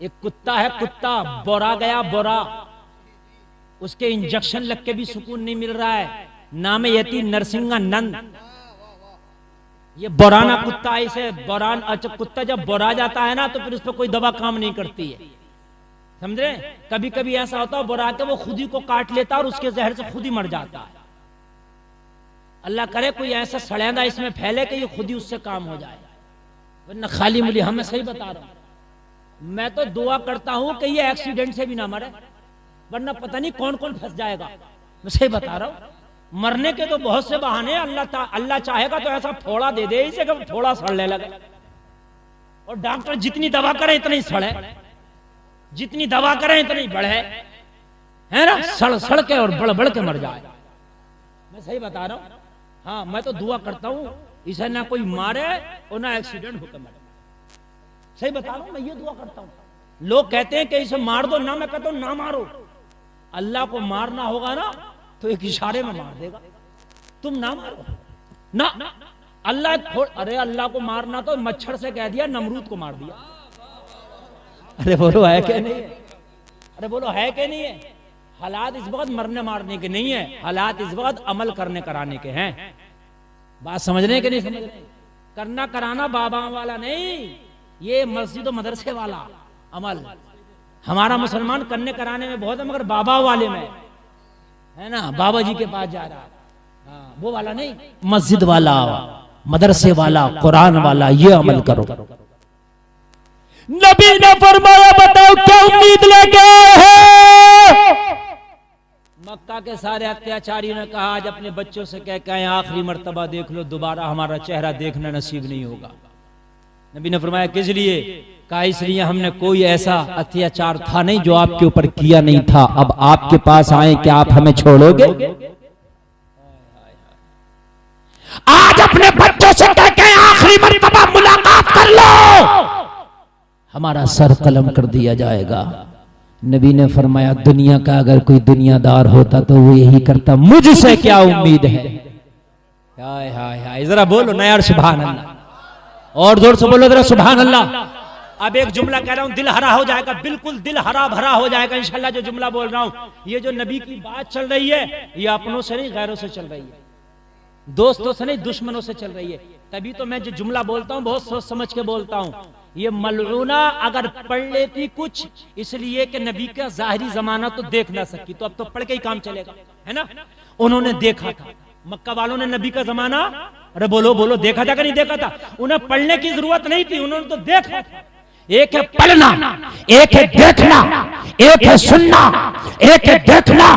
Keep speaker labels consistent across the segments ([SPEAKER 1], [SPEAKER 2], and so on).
[SPEAKER 1] एक कुत्ता है, कुत्ता बोरा गया बोरा, उसके इंजेक्शन लग के भी सुकून नहीं मिल रहा है। नाम यती नरसिंगा नंद, ये बोराना कुत्ता है। इसे बोरान, अच्छा कुत्ता जब बोरा जाता है ना तो फिर उस पर कोई दवा काम नहीं करती है, समझे। कभी कभी ऐसा होता है बोरा के वो खुद ही को काट लेता है और उसके जहर से खुद ही मर जाता है। अल्लाह करे कोई ऐसा सड़ेंदा इसमें फैले कि ये खुद ही उससे काम हो जाए, वरना खाली मुली। हम मैं सही बता रहा हूं, मैं तो दुआ करता हूं कि ये एक्सीडेंट से भी ना मरे, वरना पता नहीं कौन कौन फंस जाएगा। मैं सही बता रहा हूं, मरने के तो बहुत से बहाने। अल्लाह चाहेगा तो ऐसा फोड़ा दे दे इसे कि थोड़ा सड़ने लगे, और डॉक्टर जितनी दवा करे इतना ही सड़े, जितनी दवा करें इतना ही बढ़े, है ना, सड़ सड़ के और बढ़ बढ़ के मर जाए। मैं सही बता रहा हूं। हाँ, मैं तो दुआ करता हूं इसे ना कोई मारे और ना एक्सीडेंट होकर मरे। सही बता रहा हूं, मैं ये दुआ करता हूं। लोग कहते हैं कि इसे मार दो ना, मैं कहता हूं ना मारो। अल्लाह को मारना होगा ना तो एक इशारे में मार देगा, तुम ना मारो ना। अल्लाह अरे अल्लाह को मारना तो मच्छर से कह दिया, नमरूद को मार दिया। अरे बोलो है क्या नहीं है? अरे बोलो है क्या नहीं है? हालात इस वक्त मरने मारने के नहीं है, हालात इस वक्त अमल करने कराने के हैं। बात समझने के नहीं समझ रहे? करना कराना बाबा वाला नहीं, ये मस्जिद और मदरसे वाला अमल। हमारा मुसलमान करने कराने में बहुत है, मगर बाबा वाले में है ना, बाबा जी के पास जा रहा है, हाँ, वो वाला नहीं। मस्जिद वाला, मदरसे वाला, कुरान वाला, ये अमल करो। नबी ने फरमाया बताओ क्या उम्मीद लेके है? मक्का के सारे अत्याचारियों ने कहा आज अपने बच्चों से कह के आखिरी मर्तबा देख लो, दोबारा हमारा चेहरा देखना नसीब नहीं होगा। नबी ने फरमाया किस लिए? कहा इसलिए हमने कोई ऐसा अत्याचार था नहीं जो आपके ऊपर किया नहीं था, अब आपके पास आए कि आप हमें छोड़ोगे? आज अपने बच्चों से कह के आखिरी मर्तबा मुलाकात कर लो, हमारा सर कलम कर दिया जाएगा। नबी ने फरमाया दुनिया का अगर कोई दुनियादार होता तो वो यही करता, मुझसे क्या उम्मीद है? हाय हाय हाय, जरा बोलो ना यार सुभान अल्लाह, और जोर से बोलो जरा सुभान अल्लाह। अब एक जुमला कह रहा हूं, दिल हरा हो जाएगा, बिल्कुल दिल हरा भरा हो जाएगा इंशाल्लाह। जो जुमला बोल रहा हूं, ये जो नबी की बात चल रही है, ये अपनों से नहीं गैरों से चल रही है, दोस्तों से नहीं दुश्मनों से चल रही है। तभी तो मैं जो जुमला बोलता हूं बहुत सोच समझ के बोलता हूं। ये मलऊना अगर पढ़ लेती कुछ इसलिए कि नबी का जाहिरी जमाना तो देख ना सकी, तो अब तो पढ़ के ही काम चलेगा, है ना। उन्होंने देखा था, मक्का वालों ने नबी का जमाना, अरे बोलो बोलो, देखा था कि नहीं देखा था? उन्हें पढ़ने की जरूरत नहीं थी, उन्होंने तो देखा था। एक है पढ़ना, एक है देखना, एक है सुनना, एक है देखना।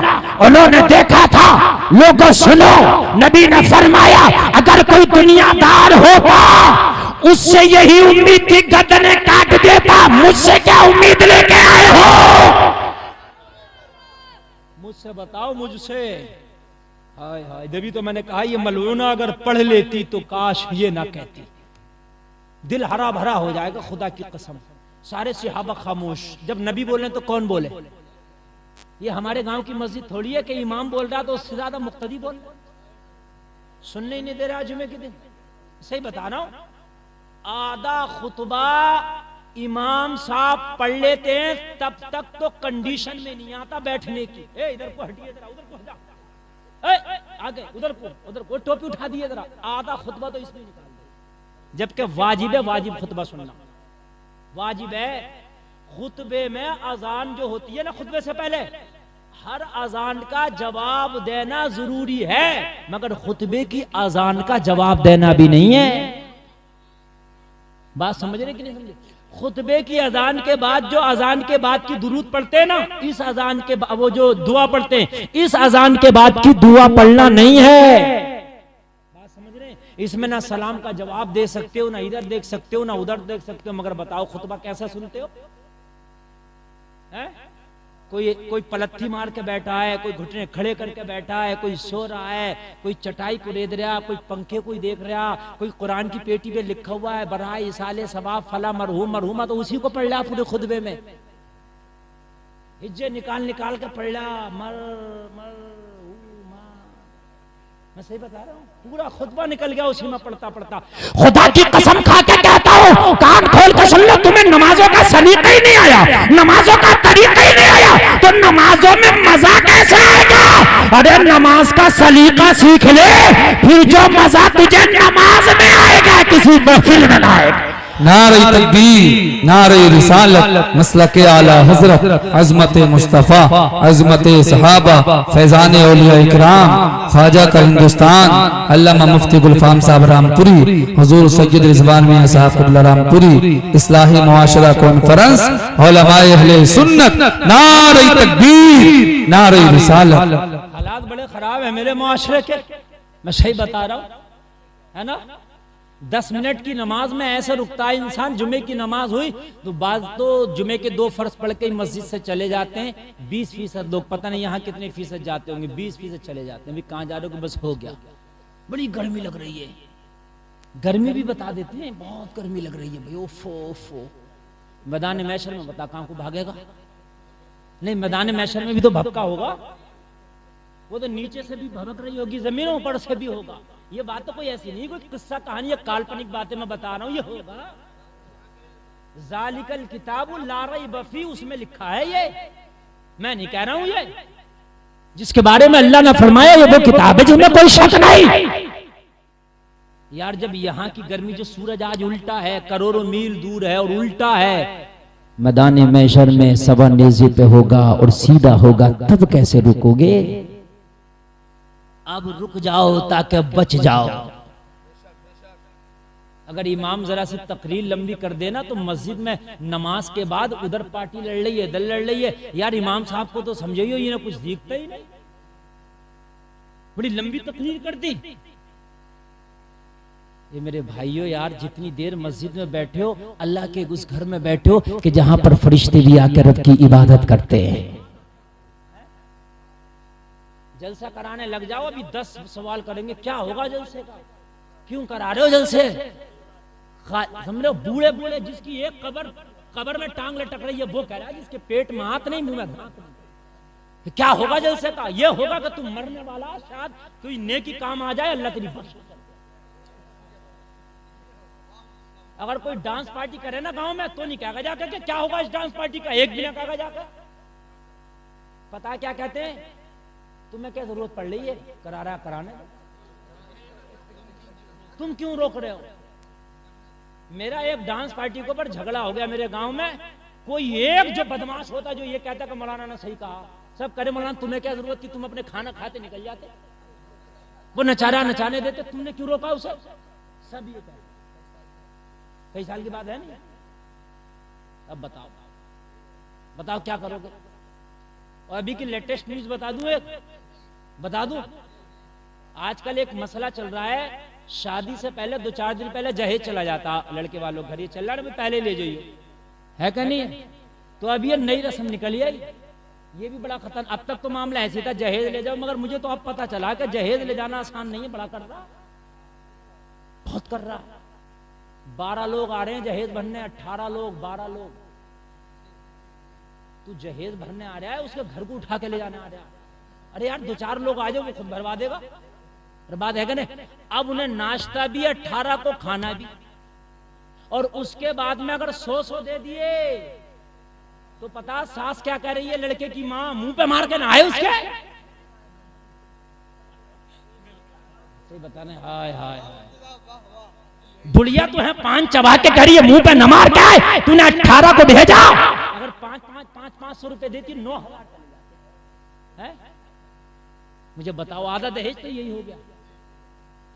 [SPEAKER 1] उन्होंने देखा था। लोगों सुनो, नबी ने फरमाया अगर कोई दुनियादार होता उससे यही उम्मीद थी गर्दने काट देता, मुझसे क्या उम्मीद लेके आए हो? मुझसे बताओ, मुझसे। हाय हाय, जब तो मैंने कहा ये मलऊना अगर पढ़ लेती तो काश ये ना कहती। दिल हरा भरा हो जाएगा, खुदा की कसम। सारे सहाबा खामोश, जब नबी बोले तो कौन बोले? ये हमारे गांव की मस्जिद थोड़ी है कि इमाम बोल रहा तो उससे ज्यादा मुक्तदी बोल, सुनने ही नहीं दे रहा जुमे के दिन। सही बता रहा हूं, आधा खुतबा इमाम साहब पढ़ लेते हैं तब तक तो कंडीशन में नहीं आता बैठने की। ए इधर को हटिए जरा, उधर को हटा, आगे उधर को टोपी उठा दिए जरा, आधा खुतबा तो इसमें निकाल दे। जबकि वाजिब है, वाजिब खुतबा सुनना वाजिब है। खुतबे में अजान जो होती है ना, खुतबे से पहले हर अजान का जवाब देना जरूरी है, मगर खुतबे की अजान का जवाब देना भी नहीं है। बात समझ रहे कि नहीं समझे? खुतबे की अजान के बाद जो अजान के बाद की दुरूद पढ़ते हैं ना, इस अजान के वो जो दुआ पढ़ते हैं, इस अजान के बाद की दुआ पढ़ना नहीं है। बात समझ रहे हैं? इसमें ना सलाम का जवाब दे सकते हो, ना इधर देख सकते हो, ना उधर देख सकते हो। मगर बताओ खुतबा कैसा सुनते हो? है? कोई पलत्थी मार के बैठा है, कोई घुटने खड़े करके बैठा है, कोई सो रहा है, कोई चटाई को रेद रहा, कोई पंखे को देख रहा, कोई कुरान की पेटी पे लिखा हुआ है बराए इसाले सवाब फला मरहूम मरहूमा, तो उसी को पढ़ रहा पूरे खुतबे में। हिज्जे निकाल निकाल के पढ़ रहा, मर मर मैं सही बता रहा हूँ, पूरा खुतबा निकल गया उसी में पढ़ता पढ़ता। खुदा की कसम खा के कहता हूँ, कान खोल के सुन लो, तुम्हें नमाजों का
[SPEAKER 2] सलीका ही नहीं आया, नमाजों का तरीका ही नहीं आया, तो नमाजों में मजा कैसे आएगा? अरे नमाज का सलीका सीख ले, फिर जो मजा तुझे नमाज में आएगा किसी महफिल में ना आएगा।
[SPEAKER 3] नारे तकबीर, नारे रिसालत, मसलके आला हजरत, अजमत मुस्तफ़ा, अजमत सहाबा, फैजान औलिया इकराम, ख्वाजा का हिंदुस्तान, अल्लामा मुफ्ती गुलफाम साहब रामपुरी, हुजूर सैयद रिजवान मियां साहब क़िबला रामपुरी, इस्लाही मुआशरा कॉन्फ्रेंस, उलमाए अहले सुन्नत, नारे तकबीर, नारे रिसालत।
[SPEAKER 1] हालात बड़े खराब है मेरे मुआशरे के, मैं सही बता रहा हूँ, है ना। 10 मिनट की नमाज में ऐसे रुकता है इंसान। जुमे की नमाज हुई तो बाज तो जुमे के 2 फर्ज पढ़ के मस्जिद से चले जाते हैं। 20% लोग, पता नहीं यहाँ कितने फीसद जाते होंगे, 20% चले जाते हैं। भी कहाँ जा रहे हो? बस हो गया, बड़ी गर्मी लग रही है। गर्मी भी बता देते हैं, बहुत गर्मी लग रही है भाई, ओफो ओफो। मैदान मैशर में बता कहाँ को भागेगा? नहीं, मैदान मैशर में भी तो भपका होगा, वो तो नीचे से भी भड़क रही होगी, जमीनों पर से भी होगा। ये बात तो कोई ऐसी नहीं, कोई किस्सा कहानी या काल्पनिक बातें मैं बता रहा हूं, ये होगा। जालिकल किताबुल ला रैब फीह, उसमें लिखा है, ये मैं नहीं कह रहा हूं। ये जिसके बारे में अल्लाह ने फरमाया ये वो किताब है जिसमें कोई शक नहीं। यार जब यहाँ की गर्मी, जो सूरज आज उल्टा है, करोड़ों मील दूर है और उल्टा है, मैदान महशर में सवा नेज़े पे होगा और सीधा होगा, तब कैसे रुकोगे? अब रुक जाओ ताकि बच जाओ। अगर इमाम जरा से तकरीर लंबी कर देना तो मस्जिद में नमाज के बाद उधर पार्टी लड़ रही है, दल लड़ रही है, यार इमाम साहब को तो समझाइयो, ये ना कुछ दिखता ही नहीं, बड़ी लंबी तकरीर कर दी। ये मेरे भाइयों, यार जितनी देर मस्जिद में बैठे हो, अल्लाह के उस घर में बैठे हो कि जहां पर फरिश्ते भी आकर रब की इबादत करते हैं। जलसा कराने लग जाओ, अभी 10 सवाल करेंगे, क्या होगा जलसे का? क्यों करा रहे हो जलसे? समझो बूढ़े बूढ़े जिसकी एक कबर में टांग लटक रही है, वो कह रहा है जिसके पेट में हाथ नहीं, मुंह में धात नहीं। क्या होगा जलसे का? ये होगा कि तुम मरने वाला, शायद कोई नेकी काम आ जाए, अल्लाह तेरी बख्श। अगर कोई डांस पार्टी करे ना गांव में, तो नहीं कहेगा जाकर के क्या होगा इस डांस पार्टी का, एक भी ना कहेगा जाकर। पता है क्या कहते हैं? तुम्हें क्या जरूरत पड़ रही है कराने? तुम क्यों रोक रहे हो? मेरा एक डांस पार्टी के ऊपर झगड़ा हो गया मेरे गांव में। कोई एक जो बदमाश होता जो ये कहता कि मौलाना ने सही कहा, सब करे मौलाना तुम्हें क्या जरूरत थी, तुम अपने खाना खाते निकल जाते, वो नचारा नचाने देते, तुमने क्यों रोका उसे? सब ये कहते। कई साल की बात है नहीं। अब बताओ क्या करोगे? और अभी की लेटेस्ट न्यूज बता दूं, आजकल एक मसला चल रहा है, शादी से पहले 2-4 दिन पहले जहेज चला जाता लड़के वालों घर, ये चल रहा है, पहले ले जाइए, है क्या नहीं है? तो अब ये नई रस्म निकली है, ये भी बड़ा खतरनाक। अब तक तो मामला ऐसे था जहेज ले जाओ, मगर मुझे तो अब पता चला कि जहेज ले जाना आसान नहीं है, बड़ा कर रहा, बहुत कर रहा। 12 लोग आ रहे हैं जहेज भरने, 18 लोग, 12 लोग। तू जहेज भरने आ रहा है, उसके घर को उठा के ले जाने आ रहा है। अरे यार 2-4 लोग आ जाओ, वो खुद भरवा देगा, बर्बाद है क्या नहीं? अब उन्हें नाश्ता भी, 18 को खाना भी, और उसके बाद में अगर 100 दे दिए तो पता सास क्या कह रही है लड़के की माँ, मुंह पे मार के नहाए उसके। सही बताने, हाय हाय हाय, बुढ़िया तो है 5 चबा के कह रही है मुंह पे न मार के, तूने 18 को भेजा। अगर 500 रुपए देती 9,000 चले जाते हैं। मुझे बताओ, आधा दहेज तो यही हो गया।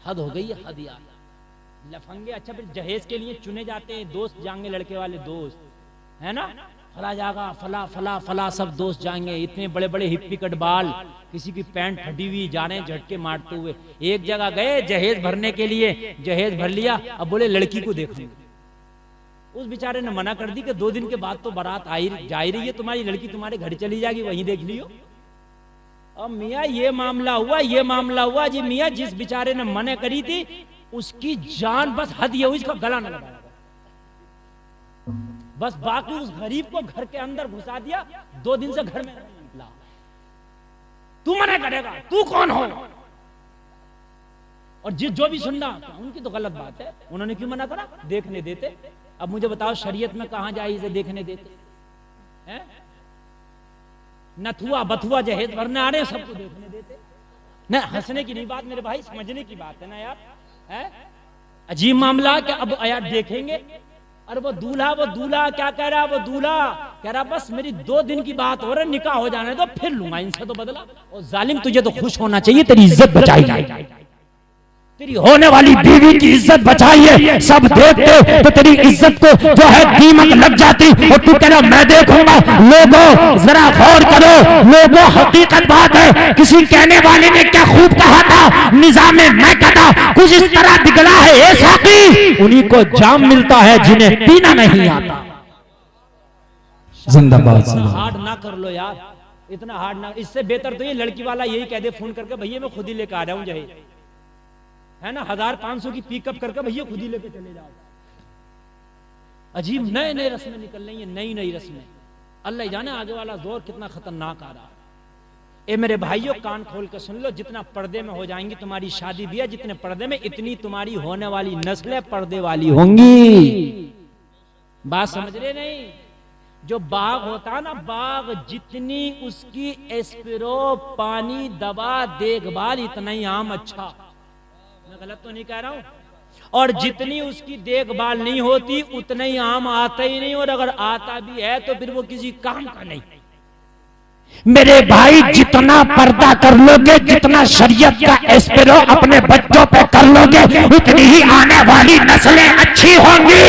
[SPEAKER 1] हद हो गई है, हद यार, लफंगे। अच्छा फिर जहेज के लिए चुने जाते हैं दोस्त, जाएंगे लड़के वाले दोस्त, है ना, फला जागा, फला फला फला, सब दोस्त जाएंगे, इतने बड़े बड़े हिप्पी कट बाल, किसी की पैंट फटी हुई, जा रहे हैं झटके मारते हुए। एक जगह गए जहेज भरने के लिए, जहेज भर लिया, अब बोले लड़की को देखो। उस बेचारे ने मना कर दी कि 2 दिन के बाद तो बारात जा ही रही है, तुम्हारी लड़की तुम्हारे घर चली जाएगी, वहीं देख लियो। अब मियाँ ये मामला हुआ जी, मियाँ जिस बेचारे ने मना करी थी उसकी जान बस हद ये हुई, इसका गला न लगाया बस, बाकी उस गरीब को घर के अंदर घुसा दिया, 2 दिन से घर में नहीं निकला। तू मना करेगा, तू कौन हो? और जो भी सुनना उनकी तो गलत बात है, उन्होंने क्यों मना करा? देखने देते, अब मुझे बताओ शरीयत में कहां जाए इसे देखने देते हैं? नथुआ बथुआ जहेज भरने आ रहे हैं, सबको देखने देते न? हंसने की नहीं बात मेरे भाई, समझने की बात है ना यार, है अजीब मामला। कि अब यार देखेंगे, और वो दूल्हा क्या कह रहा है? वो दूल्हा कह रहा बस मेरी 2 दिन की बात हो रहा है, निकाह हो जाने तो फिर लूंगा इनसे तो बदला। और जालिम तुझे तो खुश होना चाहिए, तेरी इज्जत बचाई जाए, तेरी होने वाली बीवी की इज्जत बचाइए। सब देखते तो तेरी इज्जत को जो है कीमत लग जाती, और तू कह रहा मैं देखूंगा। लोगों जरा गौर करो, लोगों हकीकत बात है, किसी कहने वाले ने क्या खूब कहा था, निजाम मैं कहता कुछ इस तरह दिखला है ए साकी, उन्हीं को जाम मिलता है जिन्हें पीना नहीं आता।
[SPEAKER 3] जिंदाबाद।
[SPEAKER 1] हार्ड ना कर लो यार, इतना हार्ड ना, इससे बेहतर तो ये लड़की वाला यही कह दे फोन करके, भैया मैं खुद ही लेकर आ रहा हूँ जहेज, है ना, 1500 की पिकअप करके भैया खुद ही लेके चले जाओ। अजीब नए नए रस्में निकल रही हैं, नई नई रस्में। अल्लाह जाने आगे वाला दौर कितना खतरनाक आ रहा है। ए मेरे भाइयों कान खोल कर सुन लो, जितना पर्दे में हो जाएंगी तुम्हारी शादी भी है, जितने पर्दे में इतनी तुम्हारी होने वाली नस्लें पर्दे वाली होंगी। बात समझ रहे नहीं? जो बाग होता है ना, बाग जितनी उसकी एस्पिरो पानी दवा देखभाल इतना ही आम अच्छा, मैं गलत तो नहीं कह रहा हूं, और जितनी उसकी देखभाल नहीं होती उतना ही आम आता ही नहीं, और अगर आता भी है तो फिर वो किसी काम का नहीं।
[SPEAKER 2] मेरे भाई जितना पर्दा कर लोगे, जितना शरीयत का एस्पिरो अपने बच्चों पे कर लोगे, उतनी ही आने वाली नस्लें अच्छी होंगी।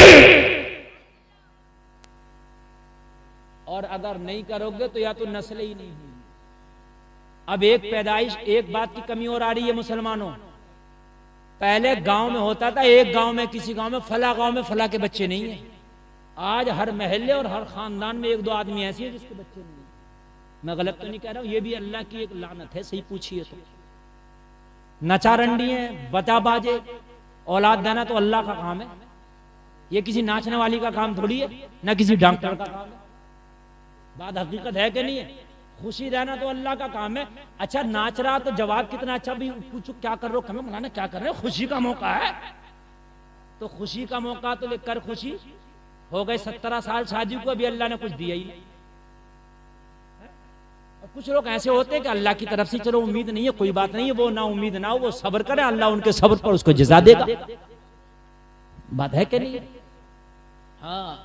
[SPEAKER 1] और अगर नहीं करोगे तो या तो नस्लें ही नहीं होंगी। अब एक पैदाइश, एक बात की कमी और आ रही है मुसलमानों। पहले गांव में होता था, एक गांव में किसी गांव में फला के बच्चे नहीं है। आज हर महल्ले और हर खानदान में 1-2 आदमी ऐसी है जिसके बच्चे नहीं है। मैं गलत तो नहीं कह रहा हूं, ये भी अल्लाह की एक लानत है, सही पूछिए तो। नचारंडी है, बता बाजे, औलाद देना तो अल्लाह का काम है, ये किसी नाचने वाली का काम थोड़ी है, ना किसी डॉक्टर का काम है। बात हकीकत है कि नहीं है? खुशी रहना तो अल्लाह का काम है। अच्छा नाच रहा तो जवाब कितना अच्छा, भी पूछो क्या कर रहे हो, हमें मनाना क्या कर रहे हो, खुशी का मौका है तो खुशी का मौका तो लेकर खुशी हो गए। 17 साल शादी को अभी अल्लाह ने कुछ दिया ही नहीं। और कुछ लोग ऐसे होते हैं कि अल्लाह की तरफ से चलो उम्मीद नहीं है, कोई बात नहीं है, वो ना उम्मीद ना हो, वो सब्र करे, अल्लाह उनके सब्र पर उसको जज़ा देगा। बात है कि नहीं? हाँ,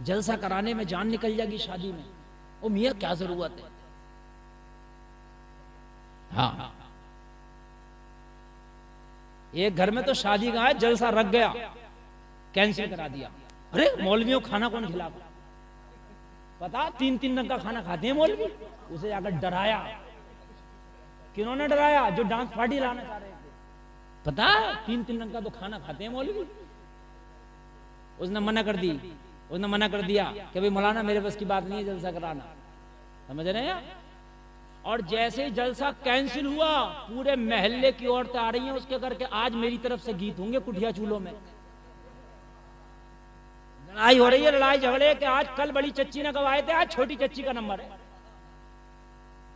[SPEAKER 1] जलसा कराने में जान निकल जाएगी शादी में, ओ मियां क्या जरूरत है। हाँ, एक घर में तो शादी का है, जलसा रख गया, कैंसिल करा दिया। अरे मौलवियों खाना कौन खिलाता? पता 3-3 रंग का खाना खाते हैं मौलवी। उसे जाकर डराया, किन्होंने डराया? जो डांस पार्टी लाना चाह रहे थे। पता 3-3 रंग का तो खाना खाते हैं मौलवी। उसने मना कर दी, उसने मना कर दिया कि भाई मौलाना मेरे बस की बात नहीं है जलसा कराना, समझ रहे हैं? और जैसे ही जलसा कैंसिल हुआ, पूरे महल्ले की औरतें आ रही हैं उसके करके, आज मेरी तरफ से गीत होंगे कुटिया चूल्हों में। लड़ाई हो रही है, लड़ाई झगड़े कि आज कल बड़ी चच्ची ने गवाए थे, आज छोटी चच्ची का नंबर है।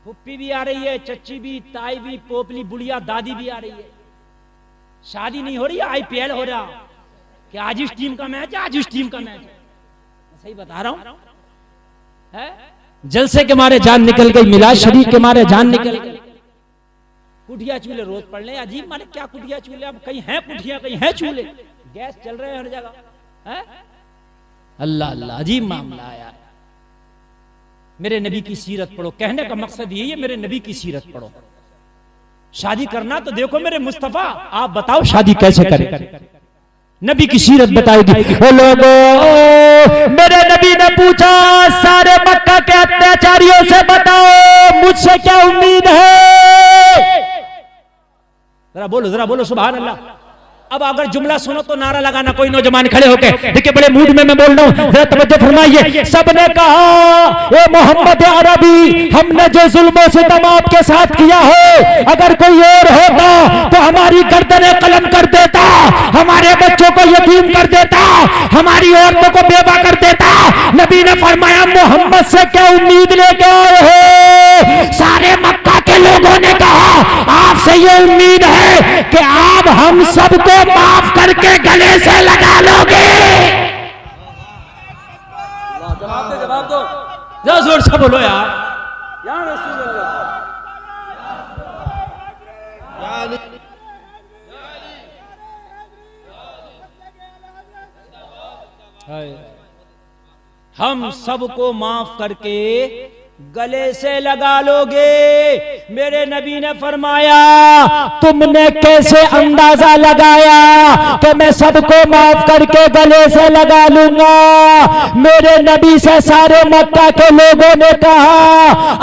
[SPEAKER 1] फुप्पी भी आ रही है, चच्ची भी, ताई भी, पोपली, बुढ़िया, दादी भी आ रही है। शादी नहीं हो रही है, IPL हो रहा कि आज इस टीम का मैच है, आज इस टीम का मैच है। सही बता रहा हूं, है? जलसे के मारे जान निकल गई, मिलाद शरीफ के मारे जान निकल गई। कुटिया चूल्हे रोज पड़ रहे, अजीब माने क्या कुटिया चूल्हे, अब कहीं है कुटिया कहीं है चूल्हे, गैस चल रहे हैं हर जगह, है? अल्लाह अल्लाह, अजीब मामला आया। मेरे नबी की सीरत पढ़ो, कहने का मकसद यही है, मेरे नबी की सीरत पढ़ो। शादी करना तो देखो मेरे मुस्तफा, आप बताओ शादी कैसे करें? नबी की सीरत बताएगी। ओ लोगों, मेरे नबी ने पूछा सारे मक्का के अत्याचारियों से बताओ मुझसे क्या उम्मीद है? जरा बोलो सुभान अल्लाह। अब अगर जुमला सुनो तो नारा लगाना, कोई नौजवान खड़े होके, देखिए बड़े मूड में मैं बोल रहा हूं, जरा तवज्जो फरमाइए। सबने कहा ए मोहम्मद अरबी, हमने जो जुल्म सितम आपके साथ किया हो, अगर कोई और होता तो हमारी गर्दनें कलम कर देता, हमारे बच्चों को यतीम कर देता, हमारी औरतों को बेवा कर देता। नबी ने फरमाया मोहम्मद से क्या उम्मीद लेके आए हो? सारे मक्का
[SPEAKER 2] के लोगों ने कहा आपसे ये उम्मीद है कि आप हम सबको माफ करके गले से लगा लोगे।
[SPEAKER 1] जवाब दो, जरा जोर से बोलो यार। हम सबको माफ करके गले से लगा लोगे। मेरे नबी ने फरमाया
[SPEAKER 2] तुमने कैसे अंदाजा लगाया कि मैं सबको माफ करके गले से लगा लूंगा? मेरे नबी से सारे मक्का के लोगों ने कहा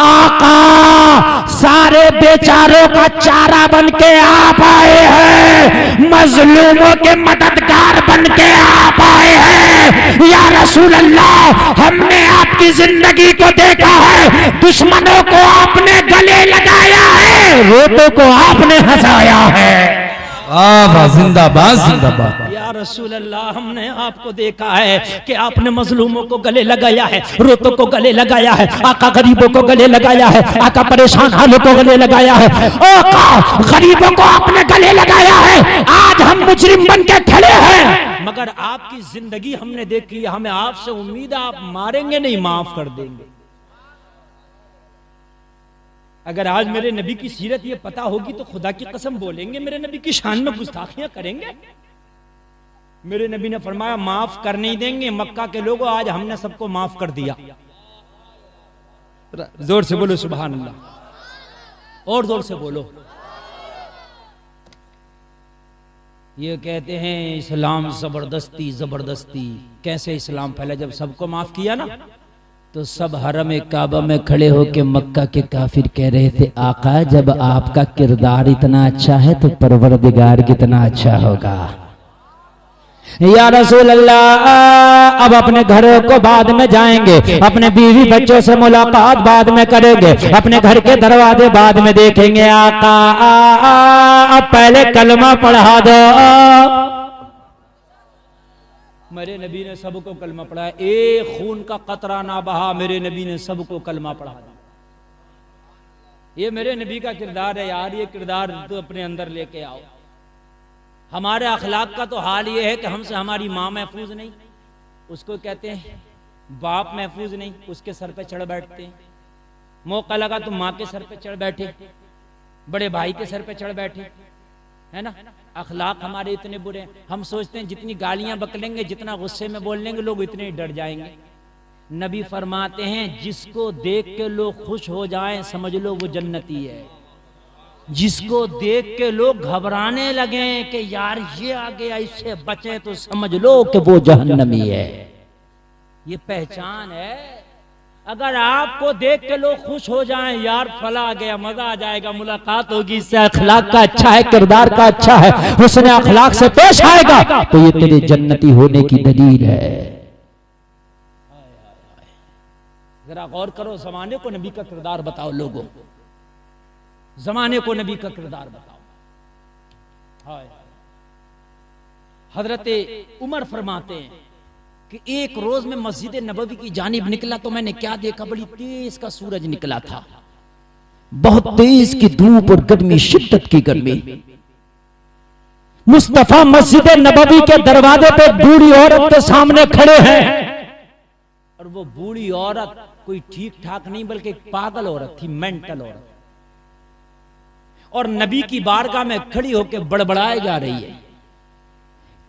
[SPEAKER 2] आका सारे बेचारों का चारा बन के आप आए हैं, मजलूमों के मददगार बन के आप आए हैं। या रसूल अल्लाह, हमने आपकी जिंदगी को देखा है, दुश्मनों को आपने गले लगाया है, रोतों को आपने हंसाया है।
[SPEAKER 3] जिंदाबाद जिंदाबाद।
[SPEAKER 1] या रसूल अल्लाह, हमने आपको देखा है कि आपने मजलूमों को गले लगाया है, रोतों को गले लगाया है, आका गरीबों को गले लगाया है, आका परेशान हालों को गले लगाया है, आका गरीबों को आपने गले लगाया है। आज हम मुजरिम बन के खड़े हैं, मगर आपकी जिंदगी हमने देखी है, हमें आपसे उम्मीद है आप मारेंगे नहीं, माफ कर देंगे। अगर आज मेरे नबी की सीरत ये पता होगी तो खुदा की कसम बोलेंगे मेरे नबी की शान में गुस्ताखियां करेंगे। मेरे नबी ने फरमाया माफ कर नहीं देंगे। मक्का के लोगों, आज हमने सबको माफ कर दिया। जोर से बोलो सुभान अल्लाह, और जोर से बोलो। ये कहते हैं इस्लाम जबरदस्ती जबरदस्ती। कैसे इस्लाम फैला? जब सबको माफ किया ना तो सब हरम काबा में खड़े होके मक्का के काफिर कह रहे थे आका जब आपका किरदार इतना अच्छा है तो परवरदिगार कितना अच्छा होगा।
[SPEAKER 2] या रसूल अल्लाह, अब अपने घरों को बाद में जाएंगे, अपने बीवी बच्चों से मुलाकात बाद में करेंगे, अपने घर के दरवाजे बाद में देखेंगे। आका अब पहले कलमा पढ़ा दो।
[SPEAKER 1] मेरे नबी ने सबको कलमा पढ़ाया, एक खून का कतरा ना बहा, मेरे नबी ने सबको कलमा पढ़ा दिया। ये मेरे नबी का किरदार है यार, ये किरदार तो अपने अंदर लेके आओ। हमारे अखलाक का तो हाल ये है कि हमसे हमारी माँ महफूज नहीं, उसको कहते हैं बाप महफूज नहीं, उसके सर पे चढ़ बैठते हैं। मौका लगा तो माँ के सर पे चढ़ बैठे, बड़े भाई के सर पे चढ़ बैठे, है ना। अखलाक हमारे इतने बुरे हैं, हम सोचते हैं जितनी गालियां बकलेंगे, जितना गुस्से में बोल लेंगे, लोग इतने ही डर जाएंगे। नबी फरमाते हैं जिसको देख के लोग खुश हो जाएं समझ लो वो जन्नती है। जिसको देख के लोग घबराने लगे कि यार ये आ गया इससे बचे तो समझ लो कि वो जहन्नमी है। ये पहचान है। अगर आपको देख के लोग खुश हो जाएं यार फला आ गया, मजा आ जाएगा, मुलाकात होगी, इससे अखलाक का अच्छा है, किरदार का अच्छा है, हुस्न अखलाक से पेश आएगा तो ये तेरे जन्नती होने की दलील है। जरा गौर करो, जमाने को नबी का किरदार बताओ लोगों, जमाने को नबी का किरदार बताओ। हजरत उमर फरमाते हैं कि एक रोज में मस्जिद नबवी की जानिब निकला तो मैंने क्या देखा, बड़ी तेज का सूरज निकला था, बहुत तेज की धूप और गर्मी, शिद्दत की गर्मी। मुस्तफा मस्जिद नबवी के दरवाजे पे बूढ़ी औरत के सामने खड़े हैं, और वो बूढ़ी औरत कोई ठीक ठाक नहीं बल्कि एक पागल औरत थी, मेंटल औरत, और नबी की बारगाह में खड़ी होकर बड़बड़ाए जा रही है।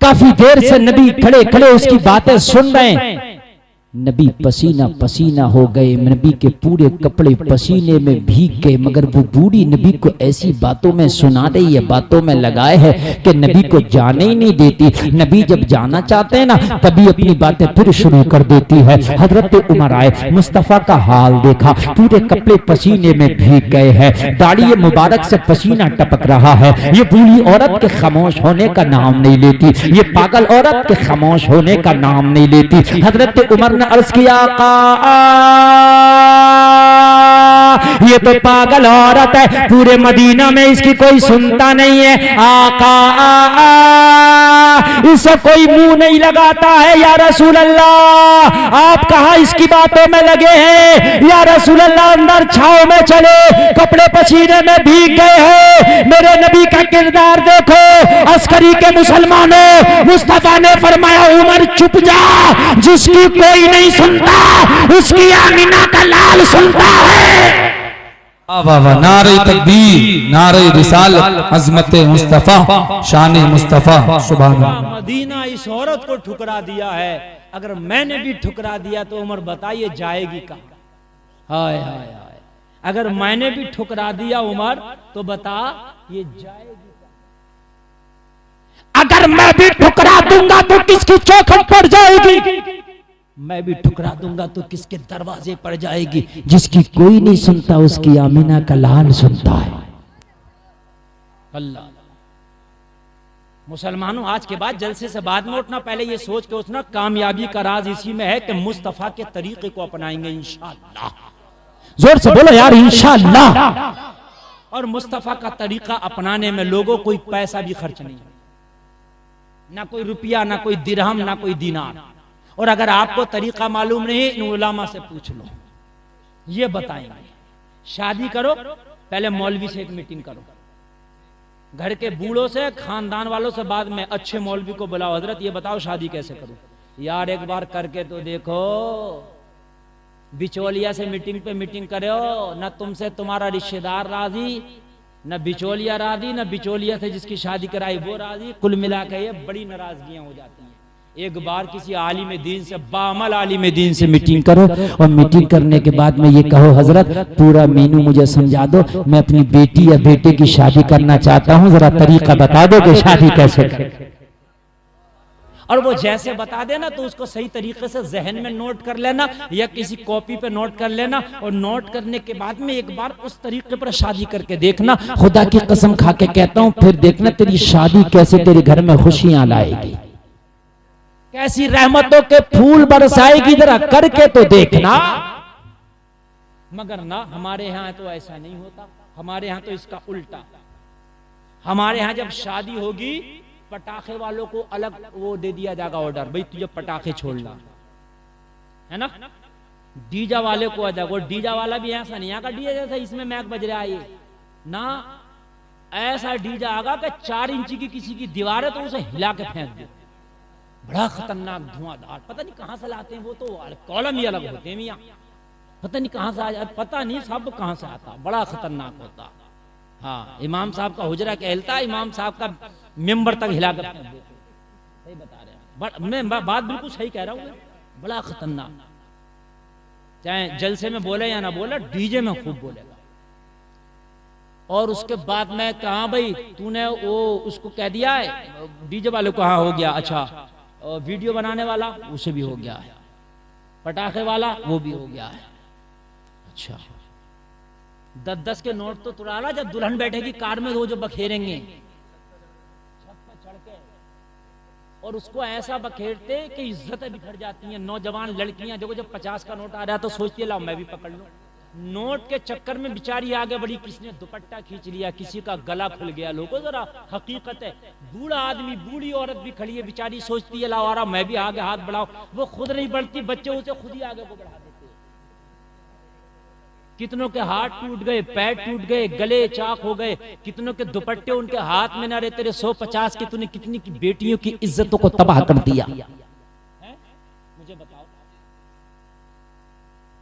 [SPEAKER 1] काफी देर से नबी खड़े खड़े उसकी बातें सुन रहे हैं। नबी पसीना पसीना हो गए, नबी के पूरे कपड़े पसीने में भीग गए, मगर वो बूढ़ी नबी को ऐसी बातों में सुना रही है, बातों में लगाए है कि नबी को जाने ही नहीं देती। नबी जब जाना चाहते हैं ना तभी अपनी बातें फिर शुरू कर देती है। हजरत उमर आए, मुस्तफा का हाल देखा, पूरे कपड़े पसीने में भीग गए हैं, दाढ़ी मुबारक से पसीना टपक रहा है। ये बूढ़ी औरत के खामोश होने का नाम नहीं लेती, ये पागल औरत के खामोश होने का नाम नहीं लेती। हजरत उमर ने अर्ज किया
[SPEAKER 2] ये तो पागल औरत है, पूरे मदीना में इसकी कोई सुनता नहीं है। आका इसे कोई मुंह नहीं लगाता है। या रसूल अल्लाह, आप कहां इसकी बातों में लगे हैं? या रसूल अल्लाह, अंदर छाव में चले, कपड़े पसीने में भीग गए हैं। मेरे नबी का किरदार देखो। अस्करी के मुसलमानों, मुस्तफा ने फरमाया उमर चुप जा, जिसकी कोई नहीं सुनता उसकी आमीना का लाल सुनता है।
[SPEAKER 3] वाह वाह, नारे तकबीर, नारे रिसालत, अज़मत मुस्तफा, शान मुस्तफा, सुभान अल्लाह।
[SPEAKER 1] मदीना इस औरत को ठुकरा दिया है। अगर मैंने भी ठुकरा दिया तो उमर बताइए जाएगी कहां? हाय हाय हाय, अगर मैंने भी ठुकरा दिया उमर तो बता ये जाएगी।
[SPEAKER 2] अगर मैं भी ठुकरा दूंगा तो किसकी चौखट पर जाएगी?
[SPEAKER 1] मैं भी ठुकरा दूंगा तो किसके दरवाजे पर जाएगी?
[SPEAKER 2] जिसकी कोई नहीं सुनता उसकी आमीना का लाल सुनता है।
[SPEAKER 1] अल्लाह। मुसलमानों, आज के बाद जलसे से बाद में उठना, पहले ये सोच के उठना कामयाबी का राज इसी में है कि मुस्तफा के तरीके को अपनाएंगे इंशाअल्लाह।
[SPEAKER 2] जोर से बोलो यार, इंशाअल्लाह।
[SPEAKER 1] और मुस्तफा का तरीका अपनाने में लोगों कोई पैसा भी खर्च नहीं, ना कोई रुपया, ना कोई दिरहम, ना कोई दीनार। और अगर आपको तरीका मालूम नहीं, इन उलामा से पूछ लो, ये बताएंगे। शादी करो, पहले मौलवी से एक मीटिंग करो, घर के बूढ़ों से, खानदान वालों से, बाद में अच्छे मौलवी को बुलाओ, हजरत ये बताओ शादी कैसे करूं? यार एक बार करके तो देखो। बिचौलिया से मीटिंग पे मीटिंग करो, न तुमसे तुम्हारा रिश्तेदार राजी, न बिचौलिया राजी, न बिचौलिया से जिसकी शादी कराई वो राजी। कुल मिला के ये बड़ी नाराजगियां हो जाती हैं। एक बार किसी आलिम दीन से, बामल आलिम दीन से मीटिंग करो,
[SPEAKER 2] और मीटिंग करने के बाद में ये कहो हजरत पूरा मीनू मुझे समझा दो, मैं अपनी बेटी या बेटे की शादी करना चाहता हूँ, जरा तरीका बता दो कि शादी कैसे करें।
[SPEAKER 1] और वो जैसे बता देना तो उसको सही तरीके से जहन में नोट कर लेना या किसी कॉपी पे नोट कर लेना, और नोट करने के बाद में एक बार उस तरीके पर शादी करके देखना।
[SPEAKER 2] खुदा की कसम खा के कहता हूँ, फिर देखना तेरी शादी कैसे तेरे घर में खुशियां लाएगी, कैसी रहमतों के फूल बरसाएगी, जरा करके तो देखना।
[SPEAKER 1] मगर ना, हमारे यहाँ तो ऐसा नहीं होता। हमारे यहाँ तो इसका उल्टा। हमारे यहाँ जब शादी होगी, पटाखे वालों को अलग वो दे दिया जाएगा ऑर्डर, भाई तुझे पटाखे छोड़ना है ना। डीजा वाले को आ जाएगा, वो डीजा वाला भी ऐसा नहीं आगा डीजा जैसा इसमें मैक बज रहा है ना, ऐसा डीजा आगा कि 4 इंची की किसी की दीवार है तो उसे हिला के फेंक दे। बड़ा खतरनाक धुआंधार, पता नहीं कहां से लाते हैं वो, तो कॉलम ही अलग होते हैं मियां, पता नहीं कहां से आ जाता, पता नहीं सब कहां से आता, बड़ा खतरनाक होता। हाँ, इमाम साहब का हुजरा कहलता, इमाम साहब का मेंबर तक हिला कर सही बता रहे हैं। मैं बात बिल्कुल सही कह रहा हूँ, बड़ा खतरनाक। चाहे जलसे में बोले या ना बोले, डीजे में खूब बोलेगा। और उसके बाद में कहा भाई तूने वो उसको कह दिया है, डीजे वाले को हाँ हो गया, अच्छा वीडियो बनाने वाला उसे भी हो गया है, पटाखे वाला वो भी हो गया है, अच्छा 10-10 के नोट तो तुड़ा, जब दुल्हन बैठेगी कार में वो जो बखेरेंगे छत पर चढ़ के, और उसको ऐसा बखेरते कि इज्जतें बिखर जाती हैं। नौजवान लड़कियां देखो, जब 50 का नोट आ रहा है तो सोचती है लाओ मैं भी पकड़ लूं। नोट के चक्कर में बेचारी आगे बढ़ी, किसने दुपट्टा खींच लिया, किसी का गला खुल गया। लोगों जरा हकीकत है, बूढ़ा आदमी बूढ़ी औरत भी खड़ी है, बेचारी सोचती है लाओ आ रहा मैं भी आगे हाथ बढ़ाओ, वो खुद नहीं बढ़ती, बच्चे उसे खुद ही आगे को बढ़ा देते। कितनों के हाथ टूट गए, पैर टूट गए, गले चाक हो गए, कितनों के दुपट्टे उनके हाथ में ना रहे। तेरे 150 के तूने कितनी की बेटियों की इज्जतों को तबाह कर दिया। मुझे बताओ,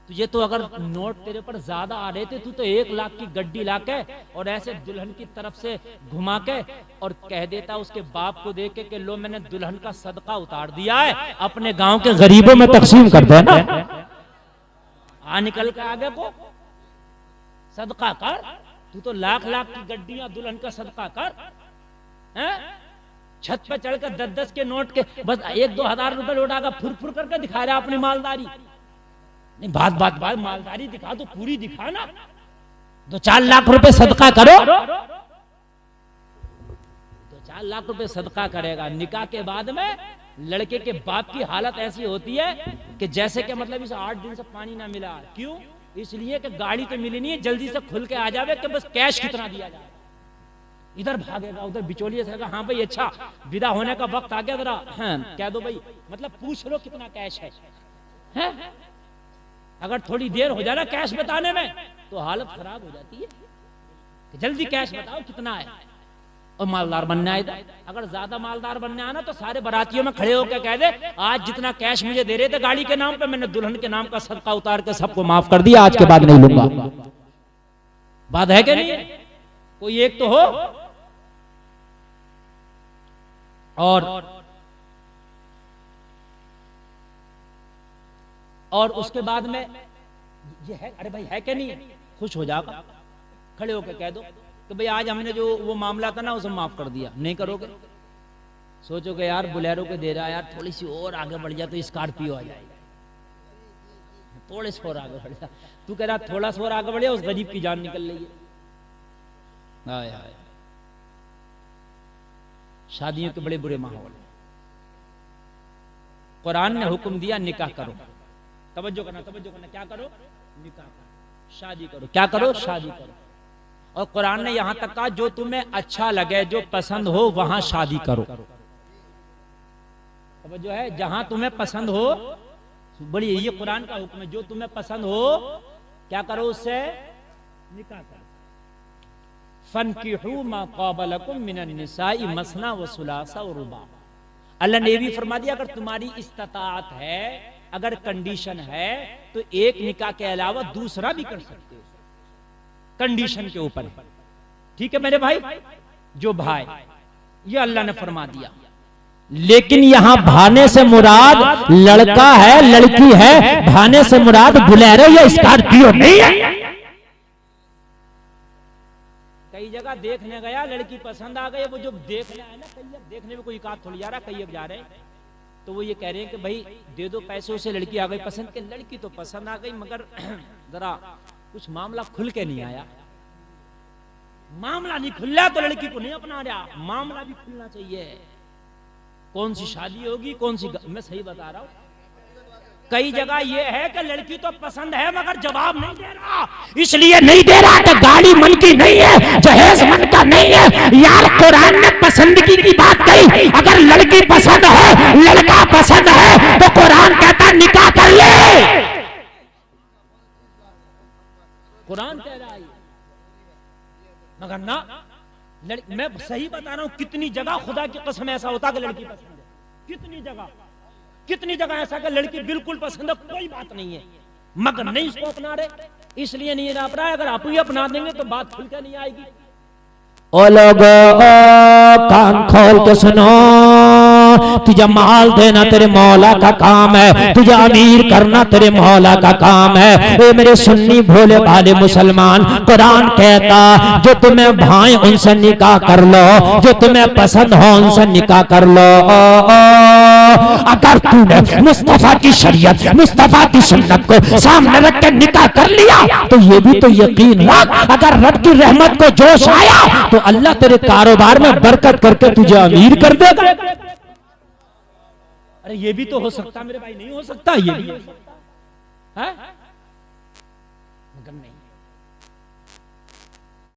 [SPEAKER 1] तुझे तो अगर नोट तेरे पर ज्यादा आ रहे थे, तू तो 1 लाख की गड्डी लाके और ऐसे दुल्हन की तरफ से घुमा के और कह देता उसके बाप को देके कि लो मैंने दुल्हन का सदका उतार दिया है, अपने गांव के
[SPEAKER 2] गरीबों में तकसीम कर देना।
[SPEAKER 1] आ निकल के आगे को सदका कर, तू तो लाख की गड्डियां दुल्हन का सदका कर, हैं? छत पे चढ़कर 10-10 के नोट के बस 1-2 हजार रुपए लौटाकर फुर करके दिखा रहा अपनी मालदारी। नहीं, बात मालदारी दिखा तो पूरी दिखा ना।
[SPEAKER 2] 2-4 लाख रुपए सदका करो,
[SPEAKER 1] 2-4 लाख रुपए सदका करेगा। निकाह के बाद में लड़के के बाप की हालत ऐसी होती है कि जैसे कि मतलब इस 8 दिन से पानी ना मिला। क्यों? इसलिए कि गाड़ी तो मिली नहीं है, जल्दी से खुल के आ जावे कि बस कैश कितना दिया जाए। इधर भागेगा, उधर बिचौलिए से कहा, हाँ भाई अच्छा विदा होने का वक्त आ गया, जरा हाँ कह दो भाई, मतलब पूछ लो कितना कैश है? अगर थोड़ी देर हो जाए ना कैश बताने में तो हालत खराब हो जाती है कि जल्दी कैश बताओ कितना है, और मालदार बनने आए। अगर ज्यादा मालदार बनने आना तो सारे बारातियों में खड़े होकर कह दे, आज जितना कैश मुझे दे रहे थे गाड़ी के नाम पे, मैंने दुल्हन के नाम का सदका उतार के सबको माफ कर दिया, आज के बाद नहीं लूंगा। बात है कि नहीं? कोई एक तो हो। और उसके बाद में ये है, अरे भाई है कि नहीं, खुश हो जाएगा, खड़े होकर कह दो कि भाई आज हमने जो वो मामला था ना उसे माफ कर दिया। नहीं करोगे, सोचोगे यार बुलेरो को दे रहा है यार, थोड़ी सी और आगे बढ़ जाए तो स्कॉर्पियो आ जाएगी, थोड़े से और आगे बढ़ जा। तू कह रहा थोड़ा सा और आगे बढ़िया, उस गरीब की जान निकल रही है। शादियों के बड़े बुरे माहौल। कुरान ने हुक्म दिया निकाह करो, तवज्जो करना, क्या करो? निकाह करो, शादी करो। क्या करो? शादी करो। और कुरान ने यहां तक कहा जो तुम्हें अच्छा लगे, जो पसंद हो वहां शादी करो। तवज्जो है, जहां तुम्हें पसंद हो, बड़ी ये कुरान का हुक्म है, जो तुम्हें पसंद हो क्या करो? उससे निकाह करो। फनकिहू मा क़ाबलकुम मिनन निसाई मसना व सुलासा व रुबा। अल्लाह ने भी फरमा दिया अगर तुम्हारी इस्ताअत है, अगर कंडीशन है तो एक निकाह के अलावा दूसरा भी कर सकते हो, कंडीशन के ऊपर है। ठीक है मेरे भाई, जो भाई, ये अल्लाह ने फरमा दिया।
[SPEAKER 2] लेकिन यहाँ भाने से मुराद लड़का है, लड़की है, भाने से मुराद बुलेरो या स्कॉर्पियो नहीं है।
[SPEAKER 1] कई जगह देखने गया, लड़की पसंद आ गई, वो जो देखने आए ना, कई अब देखने में कोई कात थोड़ी जा रहा, कई अब जा रहे हैं, तो वो ये कह रहे हैं कि भाई दे दो पैसों से लड़की आ गई पसंद के। लड़की तो पसंद आ गई मगर जरा कुछ मामला खुल के नहीं आया। मामला नहीं खुल रहा तो लड़की को नहीं अपना रहा, मामला भी खुलना चाहिए। कौन सी शादी होगी, कौन सी, मैं सही बता रहा हूं। कई जगह ये है कि लड़की तो पसंद है मगर जवाब नहीं दे रहा,
[SPEAKER 2] इसलिए नहीं दे रहा कि गाड़ी मन की नहीं है, जहेज मन का नहीं है। यार कुरान ने पसंदगी की बात कही, अगर लड़की पसंद है, लड़का पसंद है तो कुरान कहता निकाह कर ले।
[SPEAKER 1] कुरान कह रहा है मगर ना, मैं सही बता रहा हूं, कितनी जगह खुदा की कसम ऐसा होता कि लड़की पसंद है, कितनी जगह ऐसा कि लड़की बिल्कुल पसंद है, कोई बात नहीं है, मगर नहीं इसको अपना रहे, इसलिए नहीं अपना रहा है। अगर आप ही अपना देंगे तो बात खुल कर नहीं आएगी।
[SPEAKER 2] ओ लोगों कान खोल के सुनो, तुझे माल देना तेरे मौला का काम है, तुझे अमीर करना तेरे मौला का काम है। ए मेरे सुन्नी भोले भाले मुसलमान, कुरान कहता जो तुम्हें भाई उनसे निकाह कर लो, जो तुम्हें पसंद हो उनसे निकाह कर लो। अगर तूने मुस्तफा की शरीयत, मुस्तफा की सुन्नत को सामने रख के निकाह कर लिया तो ये भी तो यकीन रख, अगर रब की रहमत को जोश आया तो अल्लाह तेरे कारोबार में बरकत करके तुझे अमीर कर देगा।
[SPEAKER 1] अरे ये भी तो हो सकता मेरे भाई, नहीं हो सकता, ये भी हो सकता है मगर नहीं।